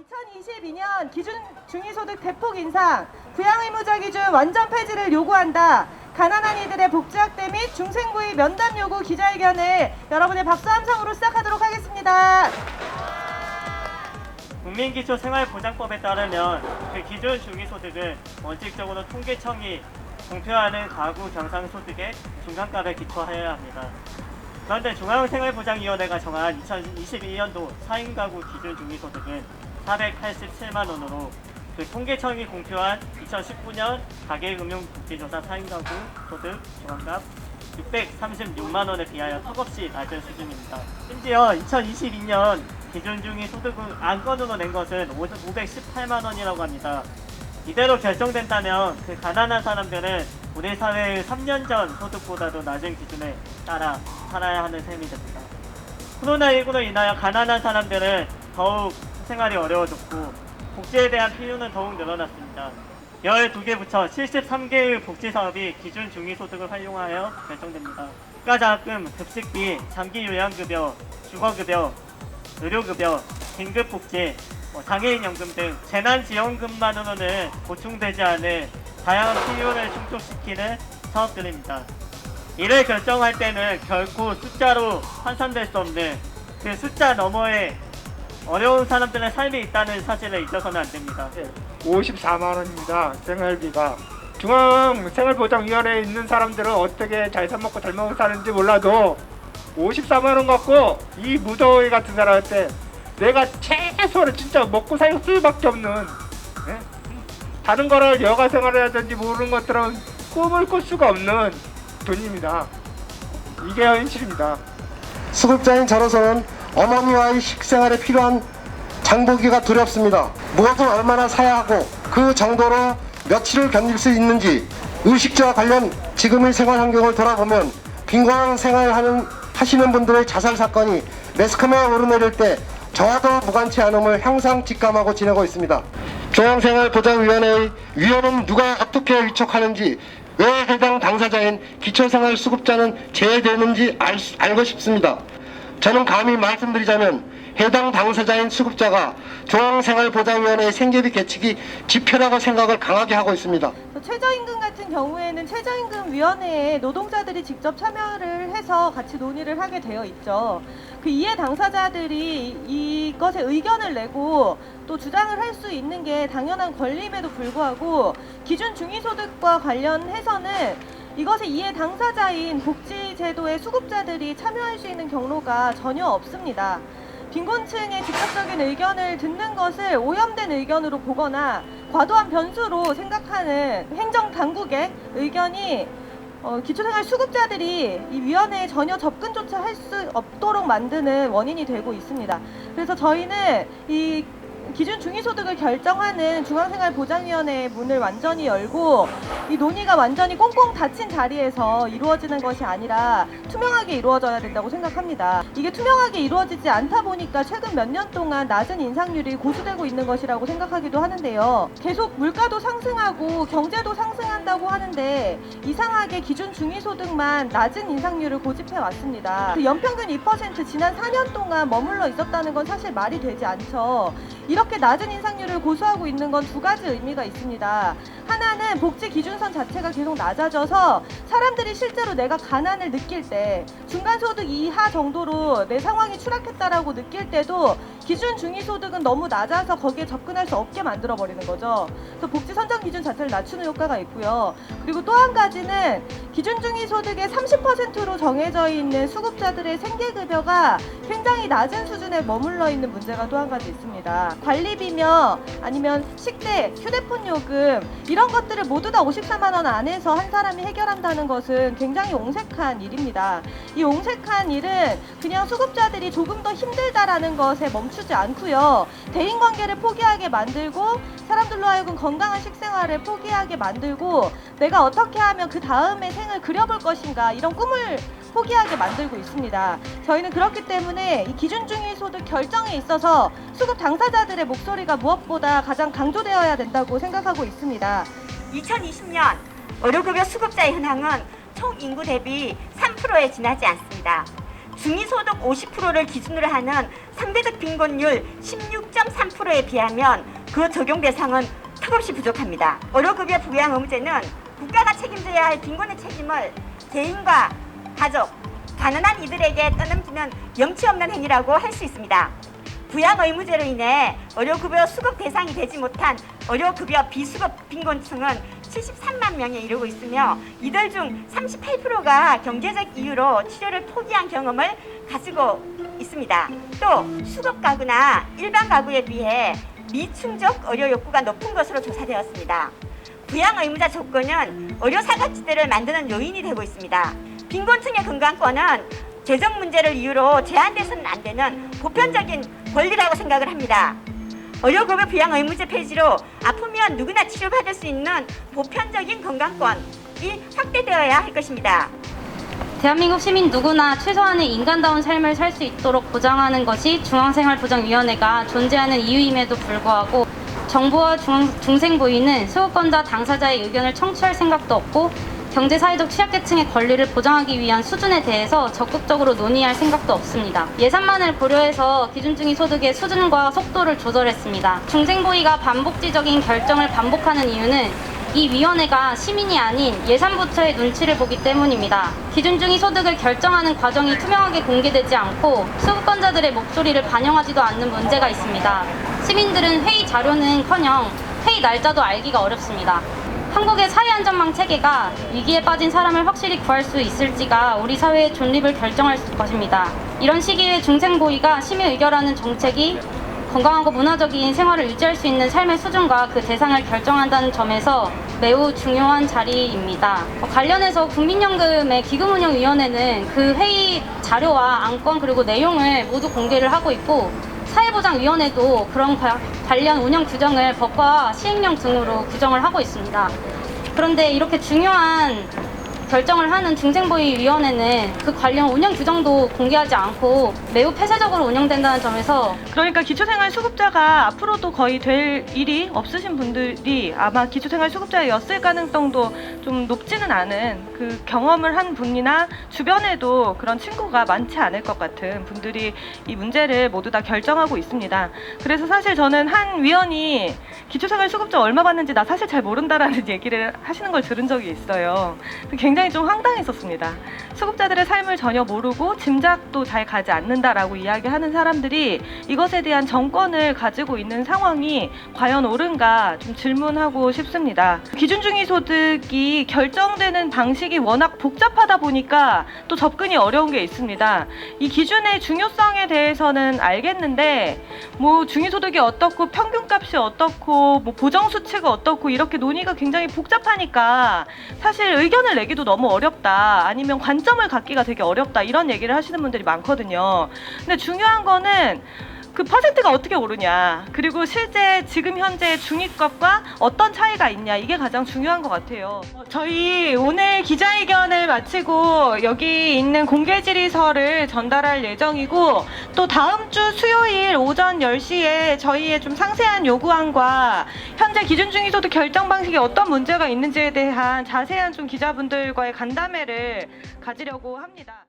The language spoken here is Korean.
2022년 기준 중위소득 대폭 인상, 부양의무자 기준 완전 폐지를 요구한다. 가난한 이들의 복지 확대 및 중생부의 면담 요구 기자회견을 여러분의 박수 함성으로 시작하도록 하겠습니다. 국민기초생활보장법에 따르면 그 기준 중위소득은 원칙적으로 통계청이 공표하는 가구 경상소득의 중간값에 기초하여야 합니다. 그런데 중앙생활보장위원회가 정한 2022년도 4인 가구 기준 중위소득은 487만 원으로 그 통계청이 공표한 2019년 가계금융복지조사 4인 가구 소득 중간값 636만 원에 비하여 턱없이 낮은 수준입니다. 심지어 2022년 기준 중위 소득을 안건으로 낸 것은 518만 원이라고 합니다. 이대로 결정된다면 그 가난한 사람들은 우리 사회의 3년 전 소득보다도 낮은 기준에 따라 살아야 하는 셈이 됩니다. 코로나19로 인하여 가난한 사람들은 더욱 생활이 어려워졌고 복지에 대한 필요는 더욱 늘어났습니다. 12개 부처 73개의 복지사업이 기준 중위소득을 활용하여 결정됩니다. 국가장학금, 급식비, 장기요양급여, 주거급여, 의료급여, 긴급복지, 장애인연금 등 재난지원금만으로는 보충되지 않을 다양한 필요를 충족시키는 사업들입니다. 이를 결정할 때는 결코 숫자로 환산될 수 없는 그 숫자 너머에 어려운 사람들의 삶이 있다는 사실을 잊어서는 안 됩니다. 54만 원입니다. 생활비가. 중앙생활보장위원회에 있는 사람들은 어떻게 잘 사먹고 잘 먹고 사는지 몰라도 54만 원 갖고 이 무더위 같은 사람한테 내가 최소한 진짜 먹고 살 수밖에 없는, 예? 다른 거를 여가 생활이라든지 모르는 것들은 꿈을 꿀 수가 없는 돈입니다. 이게 현실입니다. 수급자인 저로서는 어머니와의 식생활에 필요한 장보기가 두렵습니다. 무엇을 얼마나 사야 하고 그 정도로 며칠을 견딜 수 있는지, 의식주와 관련 지금의 생활 환경을 돌아보면 빈곤한 생활을 하시는 분들의 자살 사건이 매스컴에 오르내릴 때 저와도 무관치 않음을 항상 직감하고 지내고 있습니다. 중앙생활보장위원회의 위원은 누가 어떻게 위촉하는지, 왜 해당 당사자인 기초생활수급자는 제외되는지 알고 싶습니다. 저는 감히 말씀드리자면 해당 당사자인 수급자가 중앙생활보장위원회의 생계비 계측이 지표라고 생각을 강하게 하고 있습니다. 최저임금 같은 경우에는 최저임금위원회에 노동자들이 직접 참여를 해서 같이 논의를 하게 되어 있죠. 그 이해 당사자들이 이것에 의견을 내고 또 주장을 할 수 있는 게 당연한 권리임에도 불구하고 기준 중위소득과 관련해서는 이것에 이해 당사자인 복지제도의 수급자들이 참여할 수 있는 경로가 전혀 없습니다. 빈곤층의 직접적인 의견을 듣는 것을 오염된 의견으로 보거나 과도한 변수로 생각하는 행정당국의 의견이 기초생활 수급자들이 이 위원회에 전혀 접근조차 할 수 없도록 만드는 원인이 되고 있습니다. 그래서 저희는 이 기준 중위소득을 결정하는 중앙생활보장위원회의 문을 완전히 열고 이 논의가 완전히 꽁꽁 닫힌 자리에서 이루어지는 것이 아니라 투명하게 이루어져야 된다고 생각합니다. 이게 투명하게 이루어지지 않다 보니까 최근 몇 년 동안 낮은 인상률이 고수되고 있는 것이라고 생각하기도 하는데요. 계속 물가도 상승하고 경제도 상승한다고 하는데 이상하게 기준 중위소득만 낮은 인상률을 고집해 왔습니다. 그 연평균 2% 지난 4년 동안 머물러 있었다는 건 사실 말이 되지 않죠. 이렇게 낮은 인상률을 고수하고 있는 건 두 가지 의미가 있습니다. 하나는 복지 기준선 자체가 계속 낮아져서 사람들이 실제로 내가 가난을 느낄 때, 중간소득 이하 정도로 내 상황이 추락했다라고 느낄 때도 기준 중위소득은 너무 낮아서 거기에 접근할 수 없게 만들어버리는 거죠. 그래서 복지 선정 기준 자체를 낮추는 효과가 있고요. 그리고 또 한 가지는 기준 중위소득의 30%로 정해져 있는 수급자들의 생계급여가 굉장히 낮은 수준에 머물러 있는 문제가 또 한 가지 있습니다. 관리비며 아니면 식대, 휴대폰 요금 이런 것들을 모두 다 54만 원 안에서 한 사람이 해결한다는 것은 굉장히 옹색한 일입니다. 이 옹색한 일은 그냥 수급자들이 조금 더 힘들다라는 것에 멈추지 않고요. 대인관계를 포기하게 만들고 사람들로 하여금 건강한 식생활을 포기하게 만들고 내가 어떻게 하면 그 다음의 생을 그려볼 것인가 이런 꿈을 포기하게 만들고 있습니다. 저희는 그렇기 때문에 이 기준 중위소득 결정에 있어서 수급 당사자들의 목소리가 무엇보다 가장 강조되어야 된다고 생각하고 있습니다. 2020년 의료급여 수급자의 현황은 총 인구 대비 3%에 지나지 않습니다. 중위소득 50%를 기준으로 하는 상대적 빈곤율 16.3%에 비하면 그 적용 대상은 턱없이 부족합니다. 의료급여 부양 의무제는 국가가 책임져야 할 빈곤의 책임을 개인과 가족, 가난한 이들에게 떠넘기는 염치 없는 행위라고 할 수 있습니다. 부양 의무제로 인해 의료급여 수급 대상이 되지 못한 의료급여 비수급 빈곤층은 73만 명에 이르고 있으며 이들 중 38%가 경제적 이유로 치료를 포기한 경험을 가지고 있습니다. 또 수급 가구나 일반 가구에 비해 미충족 의료 욕구가 높은 것으로 조사되었습니다. 부양 의무자 조건은 의료 사각지대를 만드는 요인이 되고 있습니다. 빈곤층의 건강권은 재정 문제를 이유로 제한돼서는 안 되는 보편적인 권리라고 생각을 합니다. 의료급여 부양 의무제 폐지로 아프면 누구나 치료받을 수 있는 보편적인 건강권이 확대되어야 할 것입니다. 대한민국 시민 누구나 최소한의 인간다운 삶을 살 수 있도록 보장하는 것이 중앙생활보장위원회가 존재하는 이유임에도 불구하고 정부와 중생부위는 소유권자 당사자의 의견을 청취할 생각도 없고 경제사회적 취약계층의 권리를 보장하기 위한 수준에 대해서 적극적으로 논의할 생각도 없습니다. 예산만을 고려해서 기준중위 소득의 수준과 속도를 조절했습니다. 중생부위가 반복지적인 결정을 반복하는 이유는 이 위원회가 시민이 아닌 예산부처의 눈치를 보기 때문입니다. 기준중위 소득을 결정하는 과정이 투명하게 공개되지 않고 소유권자들의 목소리를 반영하지도 않는 문제가 있습니다. 시민들은 회의 자료는커녕 회의 날짜도 알기가 어렵습니다. 한국의 사회안전망 체계가 위기에 빠진 사람을 확실히 구할 수 있을지가 우리 사회의 존립을 결정할 것입니다. 이런 시기에 중생부위가 심의 의결하는 정책이 건강하고 문화적인 생활을 유지할 수 있는 삶의 수준과 그 대상을 결정한다는 점에서 매우 중요한 자리입니다. 관련해서 국민연금의 기금운용위원회는 그 회의 자료와 안건 그리고 내용을 모두 공개를 하고 있고 사회보장위원회도 그런 관련 운영 규정을 법과 시행령 등으로 규정을 하고 있습니다. 그런데 이렇게 중요한 결정을 하는 중생부위원회는 그 관련 운영 규정도 공개하지 않고 매우 폐쇄적으로 운영된다는 점에서 그러니까 기초생활수급자가 앞으로도 거의 될 일이 없으신 분들이 아마 기초생활수급자였을 가능성도 좀 높지는 않은 그 경험을 한 분이나 주변에도 그런 친구가 많지 않을 것 같은 분들이 이 문제를 모두 다 결정하고 있습니다. 그래서 사실 저는 한 위원이 기초생활수급자 얼마 받는지 나 사실 잘 모른다라는 얘기를 하시는 걸 들은 적이 있어요. 굉장히 좀 황당했었습니다. 수급자들의 삶을 전혀 모르고 짐작도 잘 가지 않는다라고 이야기하는 사람들이 이것에 대한 정권을 가지고 있는 상황이 과연 옳은가 좀 질문하고 싶습니다. 기준중위소득이 결정되는 방식이 워낙 복잡하다 보니까 또 접근이 어려운 게 있습니다. 이 기준의 중요성에 대해서는 알겠는데 뭐 중위소득이 어떻고 평균값이 어떻고 뭐 보정수치가 어떻고 이렇게 논의가 굉장히 복잡하니까 사실 의견을 내기도 너무 어렵다, 아니면 관점을 갖기가 되게 어렵다, 이런 얘기를 하시는 분들이 많거든요. 근데 중요한 거는 그 퍼센트가 어떻게 오르냐, 그리고 실제 지금 현재 중위값과 어떤 차이가 있냐, 이게 가장 중요한 것 같아요. 저희 오늘 기자회견을 마치고 여기 있는 공개 질의서를 전달할 예정이고, 또 다음 주 수요일 오전 10시에 저희의 좀 상세한 요구안과 현재 기준중위소득 결정 방식에 어떤 문제가 있는지에 대한 자세한 좀 기자분들과의 간담회를 가지려고 합니다.